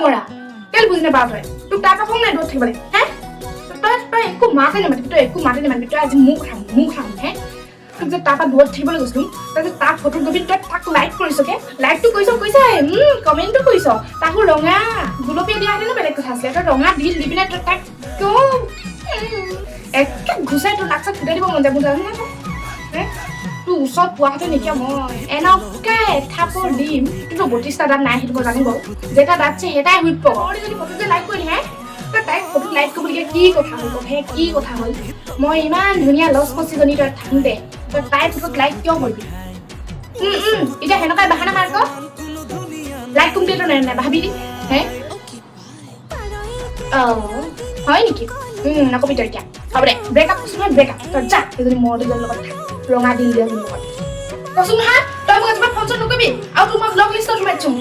মৰা কেল বুজি নাপাৱ তই তোক তাৰ পৰা নাই দূৰত থাকিব লাগে হে তই একো মাতে নামাতিবি তই আজি মোক খাম হে তোক যে তাৰ পৰা দূৰত থাকিবলৈ কৈছিলো তই যে তাৰ ফটো কপি তই তাক লাইক কৰিছকে লাইকটো কৈছ কমেণ্টটো কৰিছ তাকো ৰঙা গুলপীয়া দিয়া হেতেনো বেলেগ কথা আছিলে তই ৰঙা দি পিনে তই তাক কিয় একে ঘুচাই তোৰ নাক চাক ফুটাই দিব মন যায় মোৰ জানো হে তোৰ ওচৰত পোৱাহেঁতেন নেকি মই এনেকুৱা এঠাপৰ দিম কিন্তু 32টা দাঁত নাই সেইটো মই জানিব যেটা দাঁত আছে সেটাই হুইপ পাব যদি ফটোতে লাইক কৰিলি হে তই তাইক ফটো লাইক কৰিবলগীয়া কি কথা হ'ল হে কি কথা হ'ল মই ইমান ধুনীয়া লছ কচিজনী তই থাকোঁতে তই তাইৰ ফটোত লাইক কিয় কৰিবি এতিয়া সেনেকুৱাই বাহানা মাৰ আকৌ লাইক কোনটো নাই ভাবি দি হে হয় নেকি নকবি তই এতিয়া হ'ব দে ব্ৰেকআপ কৈছোঁ নহয় ব্ৰেকআপ তই যা সেইজনী মৰটোজনৰ লগত থাক ৰঙা দিন দিয়া লগত কচোন হা তই মোক এজনী ফোন চোন নকৰিবি আৰু তোৰ মই ব্লক লিষ্টত সোমাই দিছোঁ